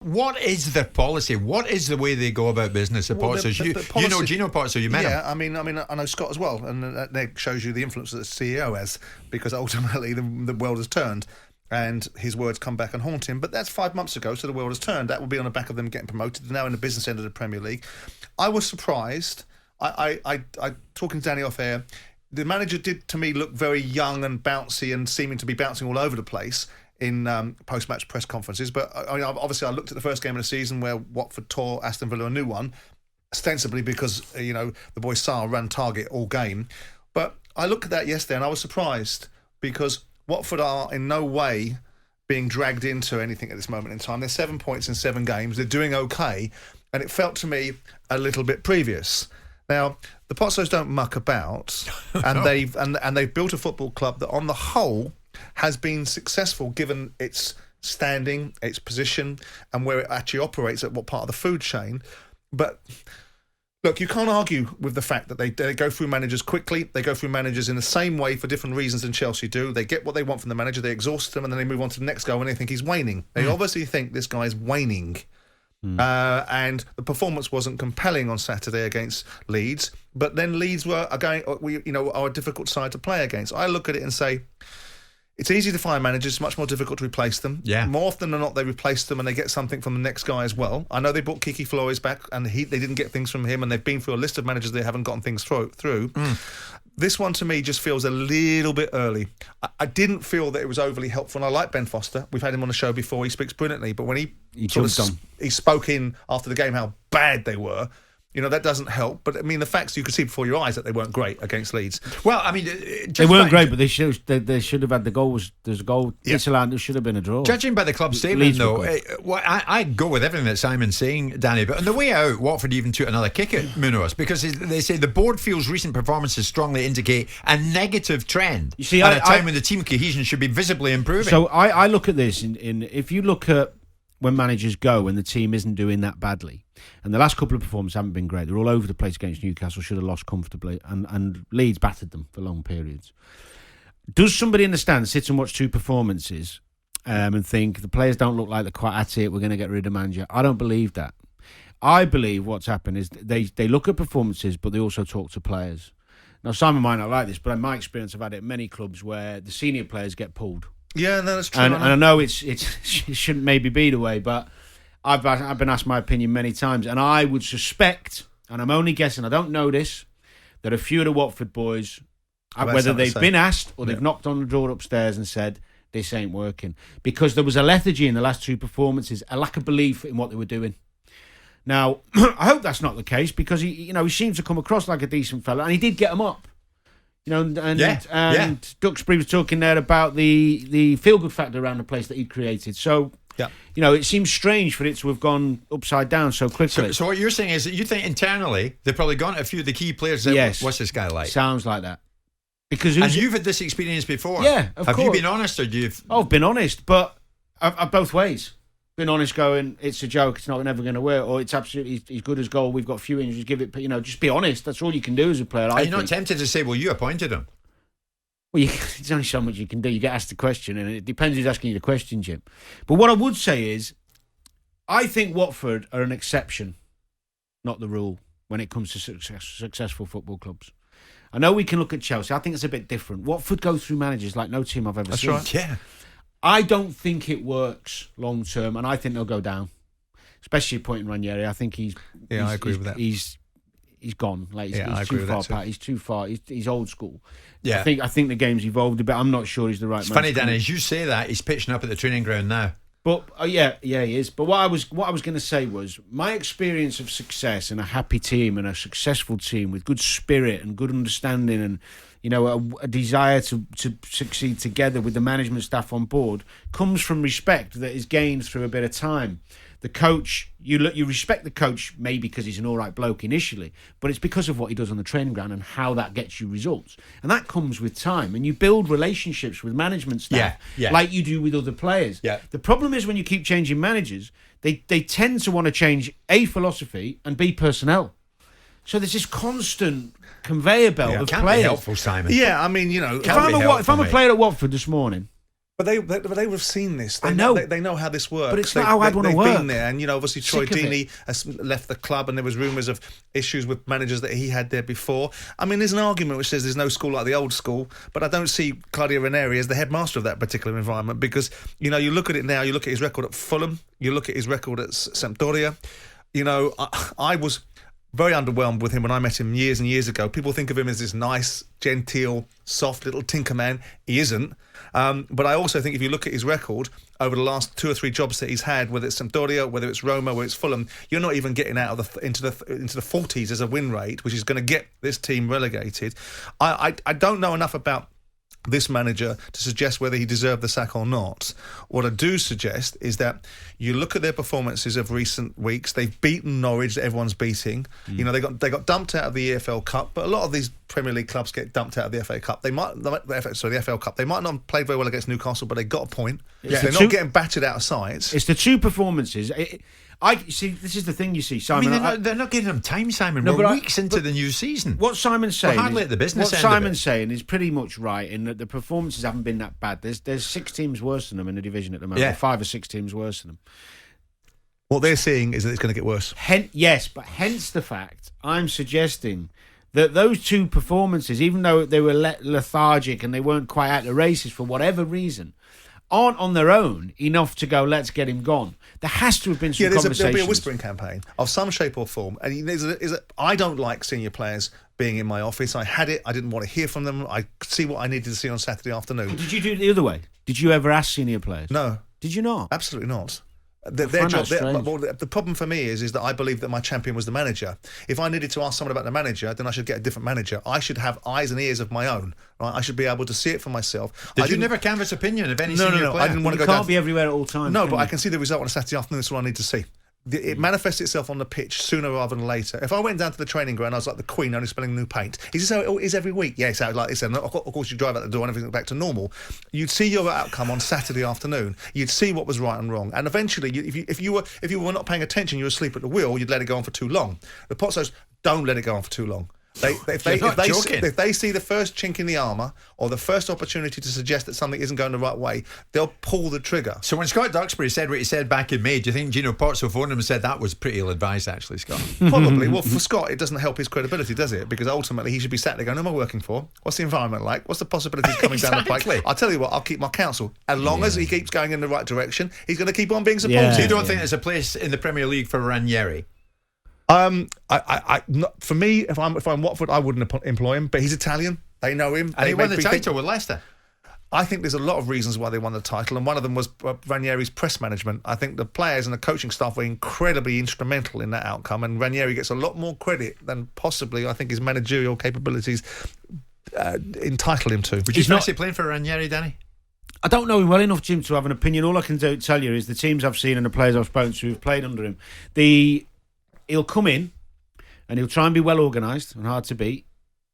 What is their policy? What is the way they go about business? The Potters, you know Gino Potts, you met him. I mean, I know Scott as well, and that shows you the influence that the CEO has, because ultimately the world has turned, and his words come back and haunt him. But that's 5 months ago, so the world has turned. That will be on the back of them getting promoted. They're now in the business end of the Premier League. I was surprised. I talking to Danny off air. The manager did to me look very young and bouncy and seeming to be bouncing all over the place in post-match press conferences. But obviously I looked at the first game of the season where Watford tore Aston Villa a new one, ostensibly because the boy Sarr ran target all game. But I looked at that yesterday and I was surprised, because Watford are in no way being dragged into anything at this moment in time. They're 7 points in 7 games. They're doing okay, and it felt to me a little bit previous. Now, the Pozzos don't muck about, and they've built a football club that, on the whole, has been successful given its standing, its position, and where it actually operates at what part of the food chain. But look, you can't argue with the fact that they go through managers quickly. They go through managers in the same way for different reasons than Chelsea do. They get what they want from the manager, they exhaust them, and then they move on to the next guy when they think he's waning. They obviously think this guy's waning. And the performance wasn't compelling on Saturday against Leeds, but then Leeds are a difficult side to play against. I look at it and say, it's easy to find managers, it's much more difficult to replace them. Yeah. More often than not, they replace them and they get something from the next guy as well. I know they brought Kiki Flores back and they didn't get things from him, and they've been through a list of managers they haven't gotten things through. This one, to me, just feels a little bit early. I didn't feel that it was overly helpful, and I like Ben Foster. We've had him on the show before. He speaks brilliantly, but when he spoke in after the game how bad they were, that doesn't help. But I mean, the facts you could see before your eyes that they weren't great against Leeds. Well, I mean, they weren't great, but they should have had the goals. There's a goal. There should have been a draw. Judging by the club statement, though, I'd go with everything that Simon's saying, Danny. But on the way out, Watford even took another kick at Munoz, because they say the board feels recent performances strongly indicate a negative trend. You see, at a time when the team cohesion should be visibly improving. So I look at this in if you look at when managers go and the team isn't doing that badly. And the last couple of performances haven't been great. They're all over the place against Newcastle, should have lost comfortably, and Leeds battered them for long periods. Does somebody in the stand sit and watch 2 performances and think the players don't look like they're quite at it, we're going to get rid of manager? I don't believe that. I believe what's happened is they look at performances, but they also talk to players. Now, Simon might not like this, but in my experience, I've had it at many clubs where the senior players get pulled. Yeah, no, that's true. And I know it shouldn't maybe be the way, but I've been asked my opinion many times, and I would suspect, and I'm only guessing, I don't know this, that a few of the Watford boys, whether they've been asked or they've knocked on the door upstairs and said, this ain't working. Because there was a lethargy in the last 2 performances, a lack of belief in what they were doing. Now, I hope that's not the case, because he seems to come across like a decent fella, and he did get them up. Duxbury was talking there about the feel-good factor around the place that he'd created. So, it seems strange for it to have gone upside down so quickly. So what you're saying is that you think internally they've probably gone to a few of the key players. Yes. What's this guy like? Sounds like that. And you've had this experience before. Yeah, of course. Have you been honest, or do you? I've been honest, but I've both ways. Been honest, going, it's a joke, it's never going to work, or it's absolutely he's good as gold. We've got a few injuries. Give it, just be honest. That's all you can do as a player. Are you not tempted to say, well, you appointed him? Well, there's only so much you can do. You get asked the question, and it depends who's asking you the question, Jim. But what I would say is, I think Watford are an exception, not the rule, when it comes to successful football clubs. I know we can look at Chelsea. I think it's a bit different. Watford go through managers like no team I've ever seen. That's right, yeah. I don't think it works long term, and I think they'll go down. Especially appointing Ranieri. I think I agree with that. He's gone. Like he's too far, Pat. He's too far. He's old school. Yeah. I think the game's evolved a bit. I'm not sure he's the right man. It's funny, Danny, as you say that, he's pitching up at the training ground now. But yeah, he is. But what I was going to say was my experience of success in a happy team and a successful team with good spirit and good understanding and a desire to succeed together with the management staff on board comes from respect that is gained through a bit of time. The coach, you respect the coach maybe because he's an all right bloke initially, but it's because of what he does on the training ground and how that gets you results. And that comes with time. And you build relationships with management staff like you do with other players. Yeah. The problem is when you keep changing managers, they tend to want to change A, philosophy, and B, personnel. So there's this constant conveyor belt of can't players. Be helpful, Simon. Yeah, I mean, if I'm a player at Watford this morning, But they would have seen this. I know. They know how this works. But it's not how I'd want to work. They've been there. And, obviously Troy Sick of it. Deeney has left the club and there was rumours of issues with managers that he had there before. I mean, there's an argument which says there's no school like the old school, but I don't see Claudio Ranieri as the headmaster of that particular environment because, you look at it now, you look at his record at Fulham, you look at his record at Sampdoria. I was very underwhelmed with him when I met him years and years ago. People think of him as this nice, genteel, soft little tinker man. He isn't. But I also think if you look at his record over the last 2 or 3 jobs that he's had, whether it's Sampdoria, whether it's Roma, whether it's Fulham, you're not even getting out of into the 40s as a win rate, which is going to get this team relegated. I don't know enough about this manager to suggest whether he deserved the sack or not. What I do suggest is that you look at their performances of recent weeks. They've beaten Norwich that everyone's beating. They got dumped out of the EFL Cup, but a lot of these Premier League clubs get dumped out of the FA Cup. The FL Cup. They might not have played very well against Newcastle, but they got a point. Yeah. They're not getting battered out of sight. It's the 2 performances. I see. This is the thing you see, Simon. They're not giving them time, Simon. We're weeks into the new season. What Simon's saying, we're hardly at the business what end Simon's of it. saying is pretty much right in that the performances haven't been that bad. There's 6 teams worse than them in the division at the moment. 5 or 6 teams worse than them. What they're seeing is that it's going to get worse. Yes, but hence the fact I'm suggesting that those 2 performances, even though they were lethargic and they weren't quite at the races for whatever reason, aren't on their own enough to go, let's get him gone. There has to have been some conversations. There'll be a whispering campaign of some shape or form. And I don't like senior players being in my office. I had it. I didn't want to hear from them. I see what I needed to see on Saturday afternoon. Did you do it the other way? Did you ever ask senior players? No. Did you not? Absolutely not. The problem for me is that I believe that my champion was the manager. If I needed to ask someone about the manager, then I should get a different manager. I should have eyes and ears of my own. Right? I should be able to see it for myself. Did you never canvass opinion of any senior player? No. I didn't want to go down. You can't be everywhere at all times. No, but I can see the result on a Saturday afternoon. That's what I need to see. It manifests itself on the pitch sooner rather than later. If I went down to the training ground, I was like the Queen, only spelling new paint. Is this how it is every week? Yes, like this. And of course, you drive out the door and everything's back to normal. You'd see your outcome on Saturday afternoon. You'd see what was right and wrong. And eventually, if you were not paying attention, you were asleep at the wheel. You'd let it go on for too long. The Pozzos don't let it go on for too long. If they see the first chink in the armour or the first opportunity to suggest that something isn't going the right way, they'll pull the trigger. So when Scott Duxbury said what he said back in May, do you think Gino Pozzo phoned him and said that was pretty ill-advised, actually, Scott? Probably. Well, for Scott, it doesn't help his credibility, does it? Because ultimately he should be sat there going, who am I working for? What's the environment like? What's the possibilities coming down the pike? I'll tell you what, I'll keep my counsel. As long as he keeps going in the right direction, he's going to keep on being supported. So you don't think there's a place in the Premier League for Ranieri? For me, if I'm Watford, I wouldn't employ him. But he's Italian; they know him. And he won the title with Leicester. I think there's a lot of reasons why they won the title, and one of them was Ranieri's press management. I think the players and the coaching staff were incredibly instrumental in that outcome, and Ranieri gets a lot more credit than possibly I think his managerial capabilities entitle him to. Would you fancy playing for Ranieri, Danny? I don't know him well enough, Jim, to have an opinion. All I can tell you is the teams I've seen and the players I've spoken to who've played under him. He'll come in and he'll try and be well organised and hard to beat,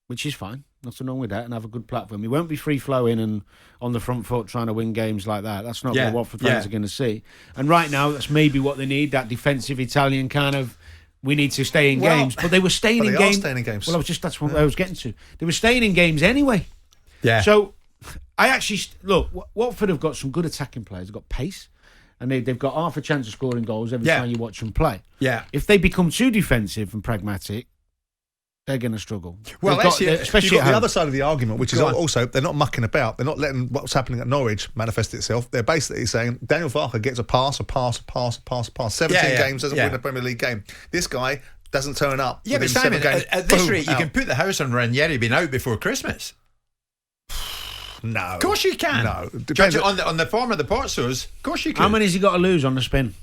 which is fine. Nothing wrong with that, and have a good platform. He won't be free-flowing and on the front foot trying to win games like that. That's not what Watford fans are going to see. And right now, that's maybe what they need, that defensive Italian kind of, we need to stay in games. But they were staying in games. Well, that's what I was getting to. They were staying in games anyway. Yeah. So, I actually, look, Watford have got some good attacking players. They've got pace. And they've got half a chance of scoring goals every time you watch them play. Yeah. If they become too defensive and pragmatic, they're going to struggle. Well, especially the other side of the argument, which is also they're not mucking about. They're not letting what's happening at Norwich manifest itself. They're basically saying Daniel Farke gets a pass. 17 games, doesn't win a Premier League game. This guy doesn't turn up. Yeah, but Simon, at this rate, you can put the house on Ranieri being out before Christmas. No. Of course you can. No. Judge on the form of the Pozzos, of course you can. How many has he got to lose on the spin?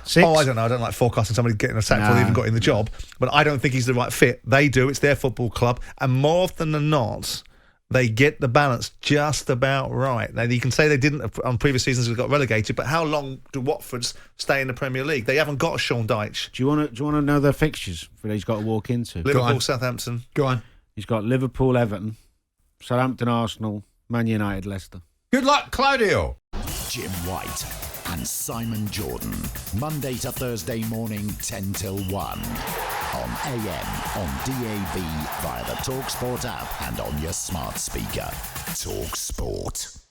6? Oh, I don't know. I don't like forecasting somebody getting a sack before they even got in the job. But I don't think he's the right fit. They do. It's their football club. And more often than not, they get the balance just about right. Now, you can say they didn't on previous seasons they got relegated, but how long do Watfords stay in the Premier League? They haven't got a Sean Dyche. Do you want to know their fixtures that he's got to walk into? Liverpool, Southampton. Go on. He's got Liverpool, Everton, Southampton, Arsenal, Man United, Leicester. Good luck, Claudio. Jim White and Simon Jordan. Monday to Thursday morning, 10 till 1. On AM, on DAB, via the talkSPORT app and on your smart speaker. talkSPORT.